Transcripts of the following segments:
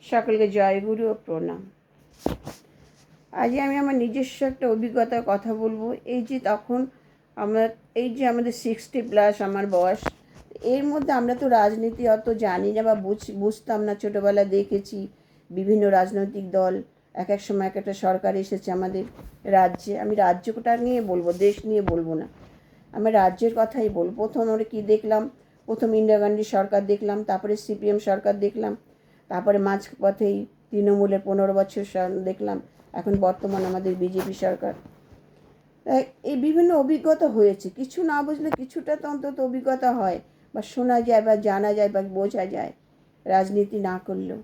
সকলকে জয়গুরু ও প্রণাম। আজ আমি আমার নিজস্ব একটা অভিজ্ঞতার কথা বলবো। এই যে তখন আমরা আমাদের 60+ আমার বয়স, এর মধ্যে আমরা তো রাজনীতি অত জানি না বা বুঝতাম না। ছোটোবেলায় দেখেছি বিভিন্ন রাজনৈতিক দল, এক এক সময় এক একটা সরকার এসেছে আমাদের রাজ্যে। আমি রাজ্যটা নিয়ে বলবো, দেশ নিয়ে বলবো না, আমি রাজ্যের কথাই বলবো। প্রথম ওরা কী দেখলাম, প্রথম ইন্দিরা গান্ধী সরকার দেখলাম, তারপরে সিপিএম সরকার দেখলাম, তারপরে মাঝপথেই তৃণমূলের 15 বছর দেখলাম, এখন বর্তমান আমাদের বিজেপি সরকার। এই বিভিন্ন অভিজ্ঞতা হয়েছে, কিছু না বুঝলে কিছুটা তো অন্তত অভিজ্ঞতা হয়, বা শোনা যায় বা জানা যায় বা বোঝা যায় রাজনীতি না করলেও।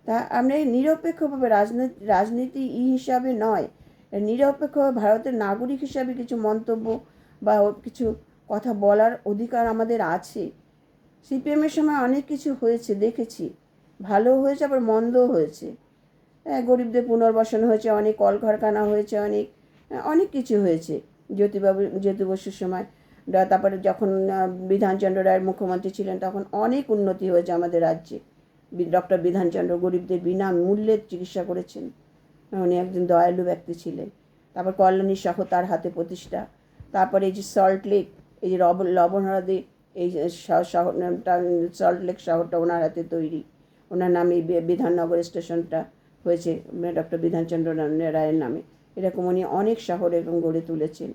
তা আমরা নিরপেক্ষভাবে রাজনীতি হিসাবে নয়, নিরপেক্ষভাবে ভারতের নাগরিক হিসাবে কিছু মন্তব্য বা কিছু কথা বলার অধিকার আমাদের আছে। সিপিএমের সময় অনেক কিছু হয়েছে, দেখেছি, ভালো হয়েছে আবার মন্দও হয়েছে। গরিবদের পুনর্বাসন হয়েছে, অনেক কলকারখানা হয়েছে, অনেক কিছু হয়েছে জ্যোতি বসুর সময়। তারপরে যখন বিধানচন্দ্র রায়ের মুখ্যমন্ত্রী ছিলেন তখন অনেক উন্নতি হয়েছে আমাদের রাজ্যে। ডক্টর বিধানচন্দ্র গরিবদের বিনামূল্যে চিকিৎসা করেছেন, উনি একজন দয়ালু ব্যক্তি ছিলেন। তারপর কল্যাণী সহ তার হাতে প্রতিষ্ঠা। তারপরে এই যে সল্ট লেক, এই যে লবণ হ্রদে, এই শহরটা, সল্ট লেক শহরটা ওনার হাতে তৈরি, ওনার নামে বিধাননগর স্টেশনটা হয়েছে ডক্টর বিধানচন্দ্র রায়ের নামে। এরকম উনি অনেক শহর এবং গড়ে তুলেছেন,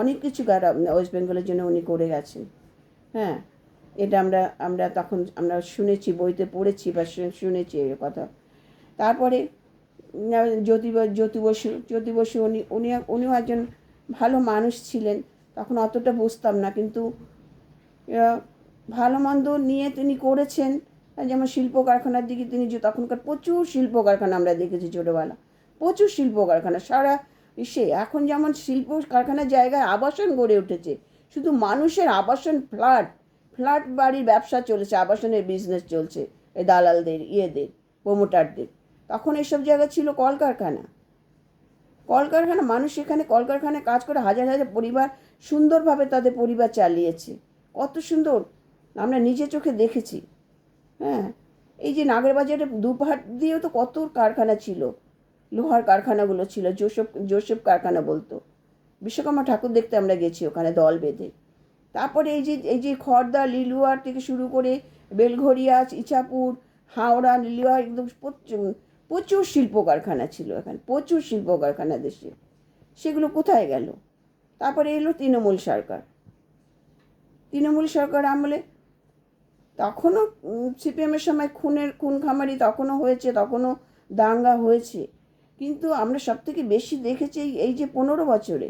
অনেক কিছু ওয়েস্ট বেঙ্গলের জন্য উনি করে গেছেন। হ্যাঁ, এটা আমরা তখন আমরা শুনেছি, বইতে পড়েছি বা শুনেছি এই কথা। তারপরে জ্যোতি বসু উনিও একজন ভালো মানুষ ছিলেন। তখন অতটা বুঝতাম না, কিন্তু ভালো মন্দ নিয়ে তিনি করেছেন। যেমন শিল্প কারখানার দিকে তিনি তখনকার প্রচুর শিল্প কারখানা আমরা দেখেছি ছোটোবেলা, প্রচুর শিল্প কারখানা সারা বিশ্বে। এখন যেমন শিল্প কারখানার জায়গায় আবাসন গড়ে উঠেছে, শুধু মানুষের আবাসন, ফ্ল্যাট বাড়ির ব্যবসা চলেছে, আবাসনের বিজনেস চলছে এই দালালদের, প্রমোটারদের। তখন এসব জায়গা ছিল কলকারখানা। মানুষ এখানে কলকারখানায় কাজ করে হাজার হাজার পরিবার সুন্দরভাবে তাদের পরিবার চালিয়েছে। কত সুন্দর আমরা নিজে চোখে দেখেছি। হ্যাঁ, এই যে নাগেরবাজারের দুপাহাট দিয়েও তো কত কারখানা ছিল, লোহার কারখানাগুলো ছিল, জোসেফ কারখানা বলতো। বিশ্বকর্মা ঠাকুর দেখতে আমরা গেছি ওখানে দল বেঁধে। তারপরে এই যে খড়দা, লিলুয়ার থেকে শুরু করে বেলঘরিয়া, ইছাপুর, হাওড়া, লিলুয়া, একদম প্রচুর শিল্প কারখানা ছিল এখানে, প্রচুর শিল্প কারখানা দেশে। সেগুলো কোথায় গেল? তারপরে এলো তৃণমূল সরকার আমলে তখনও সিপিএমের সময় খুন খামারি তখনও হয়েছে, তখনও দাঙ্গা হয়েছে। কিন্তু আমরা সবথেকে বেশি দেখেছি এই যে 15 বছরে,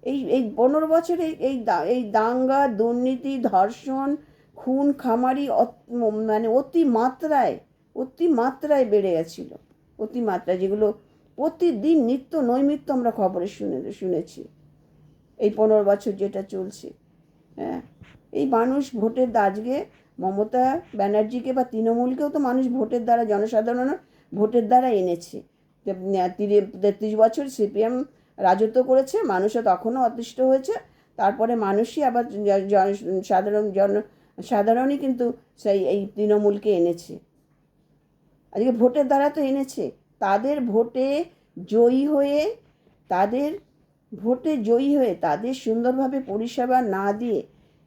এই 15 বছরে এই দাঙ্গা, দুর্নীতি, ধর্ষণ, খুন খামারি মানে অতিমাত্রায় বেড়ে গেছিল, অতিমাত্রায়, যেগুলো প্রতিদিন নিত্য নৈমিত্য আমরা খবরে শুনেছি এই 15 বছর যেটা চলছে। হ্যাঁ, এই মানুষ ভোটের আজকে মমতা ব্যানার্জিকে বা তৃণমূলকেও তো মানুষ ভোটের দ্বারা, জনসাধারণ ভোটের দ্বারা এনেছে। 33 বছর সিপিএম রাজত্ব করেছে, মানুষও তখনও অতিষ্ঠ হয়েছে। তারপরে মানুষই আবার সাধারণই কিন্তু এই তৃণমূলকে এনেছে। আজকে ভোটের দ্বারা তো এনেছে। তাদের ভোটে জয়ী হয়ে তাদের সুন্দরভাবে পরিষেবা না দিয়ে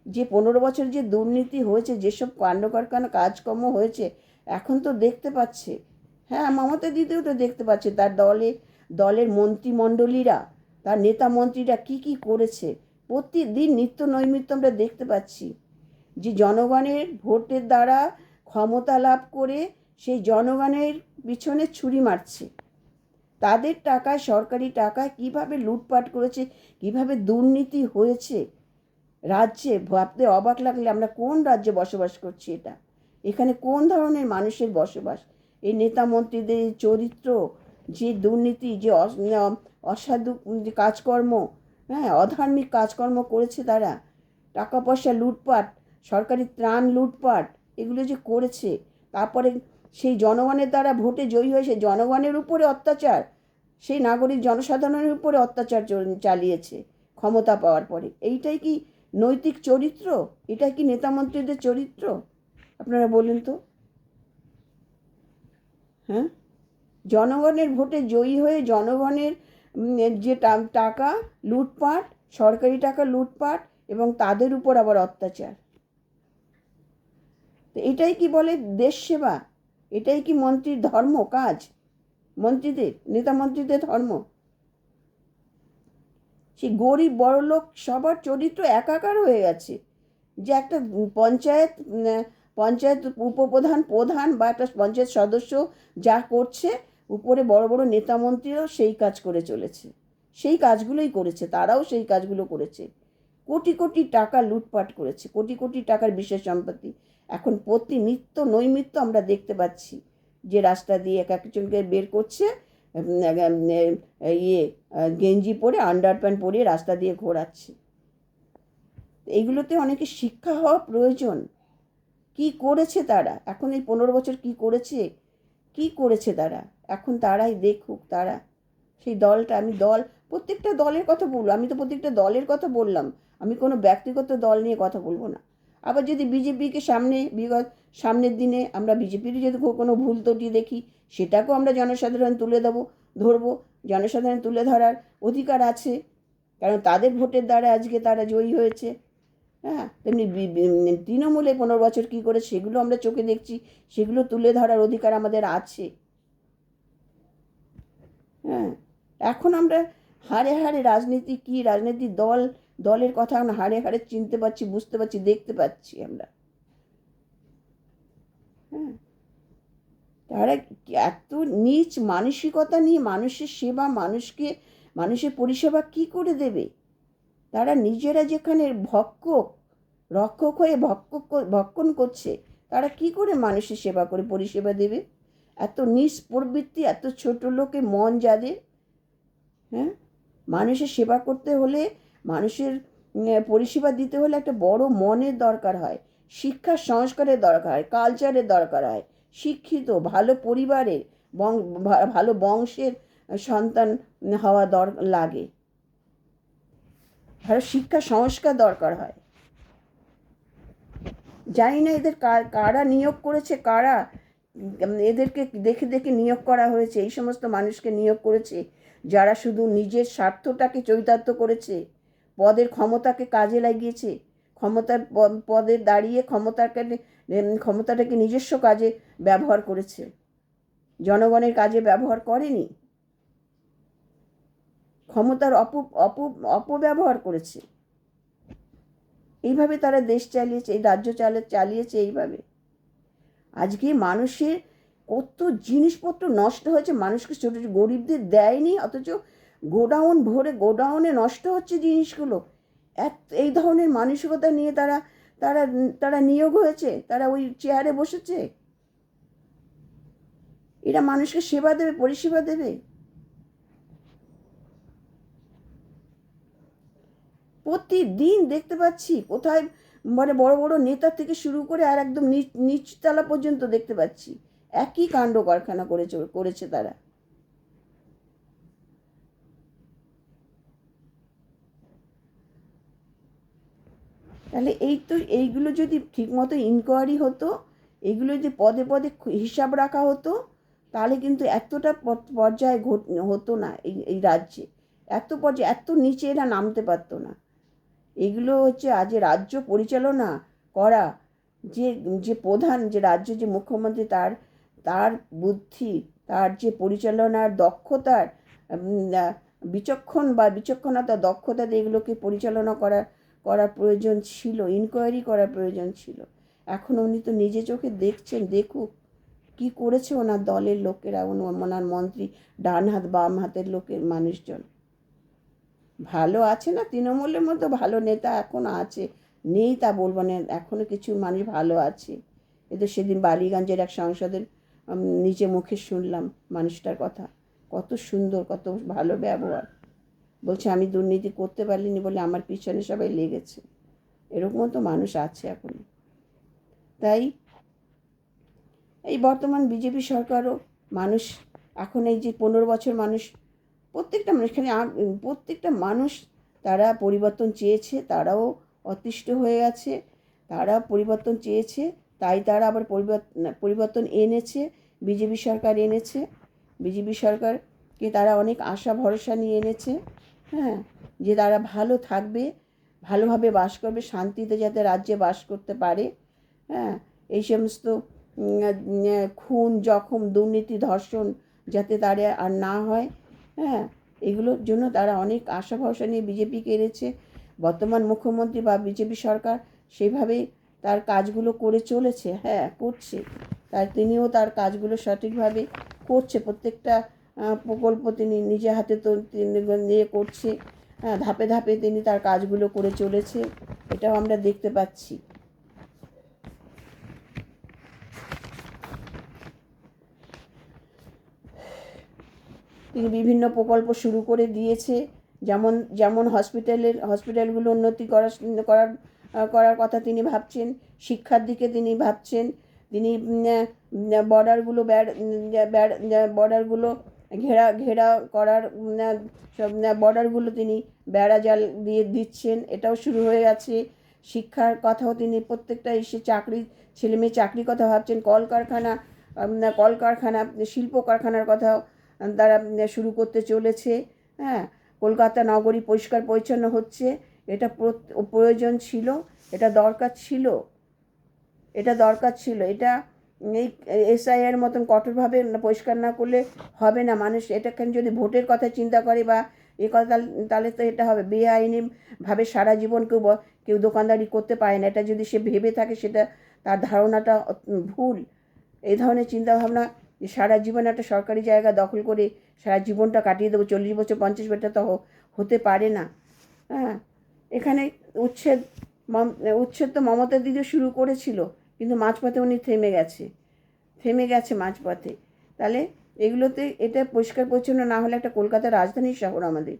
যে 15 বছর যে দুর্নীতি হয়েছে, যেসব কাণ্ডকারখানা কাজকর্ম হয়েছে, এখন তো দেখতে পাচ্ছে। হ্যাঁ, মমতা দিদিও তো দেখতে পাচ্ছে, তার দলের মন্ত্রিমণ্ডলীরা, তার নেতা মন্ত্রীরা কি করেছে। প্রতিদিন নিত্য নৈমিত্য আমরা দেখতে পাচ্ছি যে জনগণের ভোটের দ্বারা ক্ষমতা লাভ করে সেই জনগণের পিছনে ছুরি মারছে। তাদের টাকায়, সরকারি টাকায় কিভাবে লুটপাট করেছে, কিভাবে দুর্নীতি হয়েছে রাজ্যে, ভাবতে অবাক লাগলে আমরা কোন রাজ্যে বসবাস করছি। এখানে কোন ধরনের মানুষের বসবাস? এই নেতা মন্ত্রীদের চরিত্র, যে দুর্নীতি, যে অসাধু কাজকর্ম, হ্যাঁ, অধার্মিক কাজকর্ম করেছে তারা, টাকা পয়সা লুটপাট, সরকারি ত্রাণ লুটপাট, এগুলো যে করেছে। তারপরে সেই জনগণের দ্বারা ভোটে জয়ী হয়ে সেই জনগণের উপরে অত্যাচার, সেই নাগরিক জনসাধারণের উপরে অত্যাচার চালিয়েছে ক্ষমতা পাওয়ার পরে। এইটাই কি নৈতিক চরিত্র? এটা কি নেতা মন্ত্রীদের চরিত্র? আপনারা বলুন তো। হ্যাঁ, জনগণের ভোটে জয়ী হয়ে জনগণের যে টাকা লুটপাট, সরকারি টাকা লুটপাট এবং তাদের উপর আবার অত্যাচার। তো এটাই কি বলে দেশ সেবা? এটাই কি মন্ত্রীর ধর্ম কাজ? মন্ত্রীদের, নেতা মন্ত্রীদের ধর্ম? সেই গরিব বড়লোক সবার চরিত্র একাকার হয়ে গেছে। যে একটা পঞ্চায়েত পঞ্চায়েত উপপ্রধান, প্রধান বা একটা পঞ্চায়েত সদস্য যা করছে, উপরে বড় বড় নেতা মন্ত্রীরাও সেই কাজ করে চলেছে, সেই কাজগুলোই করেছে, তারাও সেই কাজগুলো করেছে। কোটি কোটি টাকা লুটপাট করেছে, কোটি কোটি টাকার বিশেষ সম্পত্তি। এখন প্রতিনিত্য নৈমিত্য আমরা দেখতে পাচ্ছি যে রাস্তা দিয়ে এক একজনকে বের করছে, ইয়ে গেঞ্জি পরে, আন্ডার প্যান্ট পরিয়ে রাস্তা দিয়ে ঘোরাচ্ছে। এইগুলোতে অনেকে শিক্ষা হওয়া প্রয়োজন। কি করেছে তারা এখন এই 15 বছর, কি করেছে, কি করেছে তারা? এখন তারাই দেখুক। তারা সেই দলটা, আমি প্রত্যেকটা দলের কথা বলবো, আমি তো প্রত্যেকটা দলের কথা বললাম, আমি কোনো ব্যক্তিগত দল নিয়ে কথা বলবো না। আবার যদি বিজেপিকে সামনের দিনে আমরা বিজেপির যদি কোনো ভুল ত্রুটি দেখি, সেটাকেও আমরা জনসাধারণ ধরবো। জনসাধারণ তুলে ধরার অধিকার আছে, কারণ তাদের ভোটের দ্বারা আজকে তারা জয়ী হয়েছে। হ্যাঁ, তেমনি তৃণমূলে 15 বছর কী করে সেগুলো আমরা চোখে দেখছি, সেগুলো তুলে ধরার অধিকার আমাদের আছে। হ্যাঁ, এখন আমরা হাড়ে হাড়ে রাজনীতি কি, রাজনীতির দলের কথা আমরা হাড়ে হাড়ে চিনতে পারছি, বুঝতে পারছি, দেখতে পাচ্ছি আমরা। হ্যাঁ, তারা এত নীচ মানসিকতা নিয়ে মানুষের সেবা, মানুষের পরিষেবা কি করে দেবে? তারা নিজেরা যেখানে রক্ষক হয়ে ভক্ষণ করছে, তারা কি করে মানুষের সেবা করে পরিষেবা দেবে? এত নিজ প্রবৃত্তি, এত ছোট লোকে মন যাদের। হ্যাঁ, মানুষের সেবা করতে হলে, মানুষের পরিষেবা দিতে হলে একটা বড় মনের দরকার হয়, শিক্ষার সংস্কারের দরকার হয়, কালচারের দরকার হয়, শিক্ষিত ভালো পরিবারের ভালো বংশের সন্তান হওয়া লাগে, ভালো শিক্ষা সংস্কার দরকার হয়। জানি না এদের কারা নিয়োগ করেছে, কারা এদেরকে দেখে দেখে নিয়োগ করা হয়েছে। এই সমস্ত মানুষকে নিয়োগ করেছে যারা শুধু নিজের স্বার্থটাকে চরিতার্থ করেছে, পদের ক্ষমতাকে কাজে লাগিয়েছে, ক্ষমতার পদে দাঁড়িয়ে ক্ষমতাটাকে নিজস্ব কাজে ব্যবহার করেছে, জনগণের কাজে ব্যবহার করেনি, ক্ষমতার অপব্যবহার করেছে। এইভাবে তারা দেশ চালিয়েছে, এই রাজ্য চালিয়েছে এইভাবে। আজকে মানুষের কত জিনিসপত্র নষ্ট হয়েছে, মানুষকে ছোট ছোট গরিবদের দেয়নি, অথচ গোডাউনে নষ্ট হচ্ছে জিনিসগুলো। এই ধরনের মানসিকতা নিয়ে তারা তারা তারা নিয়োগ হয়েছে, তারা ওই চেয়ারে বসেছে। এরা মানুষকে সেবা দেবে, পরিষেবা দেবে? প্রতিদিন দেখতে পাচ্ছি কোথায়, মানে বড় বড় নেতা থেকে শুরু করে আর একদম নিচতলা পর্যন্ত দেখতে পাচ্ছি একই কাণ্ড কারখানা করেছে তারা। তাহলে এইগুলো যদি ঠিকমতো ইনকোয়ারি হতো, এইগুলো যদি পদে পদে হিসাব রাখা হতো, তাহলে কিন্তু এতটা পর্যায়ে হতো না এই রাজ্যে, এত পর্যায়ে এত নিচে এরা নামতে পারতো না। এগুলো হচ্ছে আজ রাজ্য পরিচালনা করা, যে যে প্রধান, যে রাজ্য, যে মুখ্যমন্ত্রী, তার বুদ্ধি, তার যে পরিচালনার দক্ষতার বিচক্ষণতা, দক্ষতা দিয়ে এগুলোকে পরিচালনা করার প্রয়োজন ছিল, ইনকোয়ারি করার প্রয়োজন ছিল। এখন উনি তো নিজে চোখে দেখছেন, দেখুক কি করেছে ওনার দলের লোকেরা, ওনার মন্ত্রী, ডান হাত বাম হাতের মানুষজন। ভালো আছে না, তৃণমূলের মধ্যে ভালো নেতা এখনও আছে, নেই তা বলবো না, এখনও কিছু মানুষ ভালো আছে। এদের সেদিন বালিগঞ্জের এক সাংসদের নিজে মুখে শুনলাম মানুষটার কথা, কত সুন্দর, কত ভালো ব্যবহার। বলছে আমি দুর্নীতি করতে পারিনি বলে আমার পিছনে সবাই লেগেছে। এরকমও তো মানুষ আছে এখন। তাই এই বর্তমান বিজেপি সরকারও মানুষ, এখন এই যে 15 বছর মানুষ, প্রত্যেকটা মানুষ তারা পরিবর্তন চেয়েছে, তারাও অতিষ্ঠ হয়ে গেছে, তারা পরিবর্তন চেয়েছে, তাই তারা আবার পরিবর্তন এনেছে। বিজেপি সরকার এনেছে। বিজেপি সরকারকে তারা অনেক আশা ভরসা নিয়ে এনেছে, হ্যাঁ, যে তারা ভালো থাকবে, ভালোভাবে বাস করবে, শান্তিতে যাতে রাজ্যে বাস করতে পারে, হ্যাঁ, এই সমস্ত খুন জখম দুর্নীতি ধর্ষণ যাতে তারা আর না হয়, হ্যাঁ, এগুলোর জন্য তারা অনেক আশা ভরসা নিয়ে বিজেপিকে এনেছে। বর্তমান মুখ্যমন্ত্রী বা বিজেপি সরকার সেভাবেই তার কাজগুলো করে চলেছে, হ্যাঁ, করছে। তিনিও তার কাজগুলো সঠিকভাবে করছে। প্রত্যেকটা প্রকল্প তিনি নিজে হাতে তো নিয়ে করছে, হ্যাঁ, ধাপে ধাপে তিনি তার কাজগুলো করে চলেছে, এটাও আমরা দেখতে পাচ্ছি। তিনি বিভিন্ন প্রকল্প শুরু করে দিয়েছে, যেমন যেমন হসপিটালগুলো উন্নতি করার কথা তিনি ভাবছেন। শিক্ষার দিকে তিনি ভাবছেন। তিনি বর্ডারগুলো ঘেরা করার সব বর্ডারগুলো তিনি বেড়া জাল দিয়ে দিচ্ছেন, এটাও শুরু হয়ে গেছে। শিক্ষার কথাও তিনি প্রত্যেকটা ছেলেমেয়ে চাকরির কথা ভাবছেন। কলকারখানা শিল্প কারখানার কথাও তারা শুরু করতে চলেছে, হ্যাঁ। কলকাতা নগরী পরিষ্কার পরিচ্ছন্ন হচ্ছে, এটা প্রয়োজন ছিল, এটা দরকার ছিল। এটা এই SIR মতন কঠোরভাবে পরিষ্কার না করলে হবে না। মানুষ এটাকে যদি ভোটের কথা চিন্তা করে বা কথা, তাহলে তো এটা হবে। বেআইনিভাবে সারা জীবন কেউ দোকানদারি করতে পারে না, এটা যদি সে ভেবে থাকে, সেটা তার ধারণাটা ভুল। এই ধরনের চিন্তাভাবনা যে সারা জীবন একটা সরকারি জায়গা দখল করে সারা জীবনটা কাটিয়ে দেবো, 40 বছর 50 বছর তো হতে পারে না, হ্যাঁ। এখানে উচ্ছেদ তো মমতা দিদি শুরু করেছিল, কিন্তু মাঝপথে উনি থেমে গেছে মাঝপথে। তাহলে এগুলোতে এটা পরিষ্কার পরিচ্ছন্ন না হলে, একটা কলকাতা রাজধানী শহর আমাদের,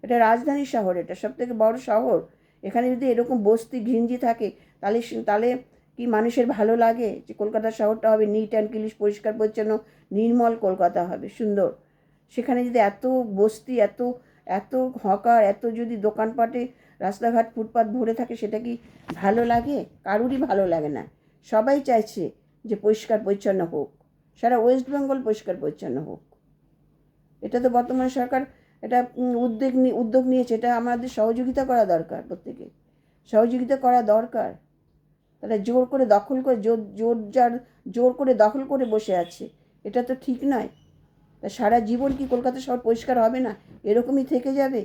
এটা রাজধানী শহর, এটা সবথেকে বড় শহর। এখানে যদি এরকম বস্তি ঘিঞ্জি থাকে, তাহলে কি মানুষের ভালো লাগে যে কলকাতা শহরটা হবে নিট অ্যান্ড ক্লিন, পরিষ্কার পরিচ্ছন্ন নির্মল কলকাতা হবে, সুন্দর। সেখানে যদি এত বস্তি, এত হকার, এত যদি দোকানপাটে রাস্তাঘাট ফুটপাত ভরে থাকে, সেটা কি ভালো লাগে? কারুরই ভালো লাগে না। সবাই চাইছে যে পরিষ্কার পরিচ্ছন্ন হোক, সারা ওয়েস্ট বেঙ্গল পরিষ্কার পরিচ্ছন্ন হোক। এটা তো বর্তমান সরকার এটা উদ্যোগ নিয়েছে, এটা আমাদের সহযোগিতা করা দরকার, প্রত্যেকে সহযোগিতা করা দরকার। তারা জোর করে দখল করে বসে আছে, এটা তো ঠিক নয়। তা সারা জীবন কি কলকাতা শহর পরিষ্কার হবে না? এরকমই থেকে যাবে?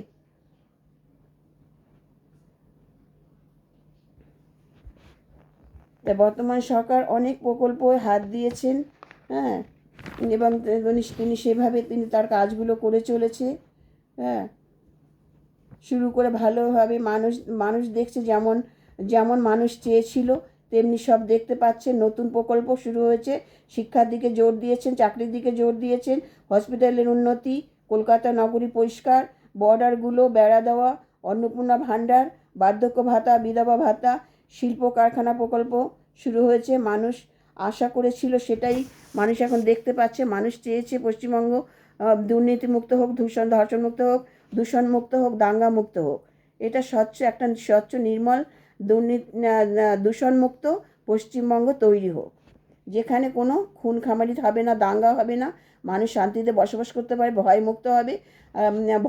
তাই বর্তমান সরকার অনেক প্রকল্পে হাত দিয়েছেন, হ্যাঁ, এবং তিনি সেভাবে তার কাজগুলো করে চলেছে, হ্যাঁ। শুরু করে ভালোভাবে মানুষ দেখছে, যেমন মানুষ চেয়েছিল তেমনি সব দেখতে পাচ্ছে। নতুন প্রকল্প শুরু হয়েছে, শিক্ষার দিকে জোর দিয়েছেন, চাকরির দিকে জোর দিয়েছেন, হসপিটালের উন্নতি, কলকাতা নগরী পরিষ্কার, বর্ডারগুলো বেড়া দেওয়া, অন্নপূর্ণা ভাণ্ডার, বার্ধক্য ভাতা, বিধবা ভাতা, শিল্প কারখানা প্রকল্প শুরু হয়েছে। মানুষ আশা করেছিল, সেটাই মানুষ এখন দেখতে পাচ্ছে। মানুষ চেয়েছে পশ্চিমবঙ্গ দুর্নীতিমুক্ত হোক, ধর্ষণমুক্ত হোক, দূষণমুক্ত হোক, দাঙ্গা মুক্ত হোক। এটা একটা স্বচ্ছ নির্মল দূষণমুক্ত পশ্চিমবঙ্গ তৈরি হোক, যেখানে কোনো খুন খামারি হবে না, দাঙ্গা হবে না, মানুষ শান্তিতে বসবাস করতে পারে, ভয়মুক্ত হবে,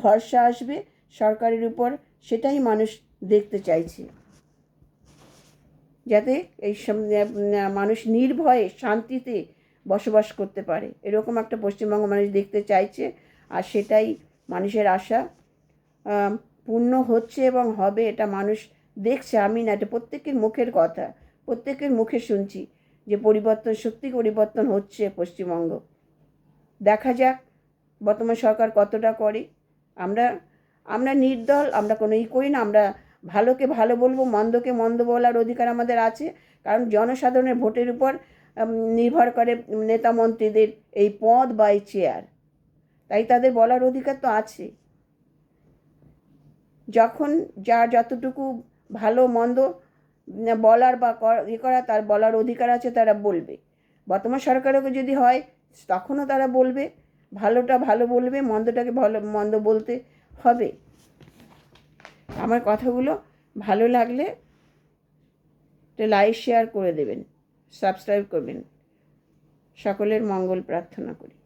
ভরসা আসবে সরকারের উপর। সেটাই মানুষ দেখতে চাইছে, যাতে এই মানুষ নির্ভয়ে শান্তিতে বসবাস করতে পারে, এরকম একটা পশ্চিমবঙ্গ মানুষ দেখতে চাইছে। আর সেটাই মানুষের আশা পূর্ণ হচ্ছে এবং হবে, এটা মানুষ দেখছে, আমি না, এটা প্রত্যেকের মুখের কথা, প্রত্যেকের মুখে শুনছি যে সত্যি পরিবর্তন হচ্ছে পশ্চিমবঙ্গ। দেখা যাক বর্তমান সরকার কতটা করে। আমরা নির্দল, আমরা কোনো করি না। আমরা ভালোকে ভালো বলবো, মন্দকে মন্দ বলার অধিকার আমাদের আছে, কারণ জনসাধারণের ভোটের উপর নির্ভর করে নেতা মন্ত্রীদের এই পদ বা এই চেয়ার, তাই তাদের বলার অধিকার তো আছে। যখন যতটুকু ভালো মন্দ বলার বা করা, তার বলার অধিকার আছে, তারা বলবে। বর্তমান সরকারও যদি হয়, তখনও তারা বলবে, ভালোটা ভালো বলবে, মন্দটাকে মন্দ বলতে হবে। আমার কথাগুলো ভালো লাগলে লাইক শেয়ার করে দেবেন, সাবস্ক্রাইব করবেন। সকলের মঙ্গল প্রার্থনা করি।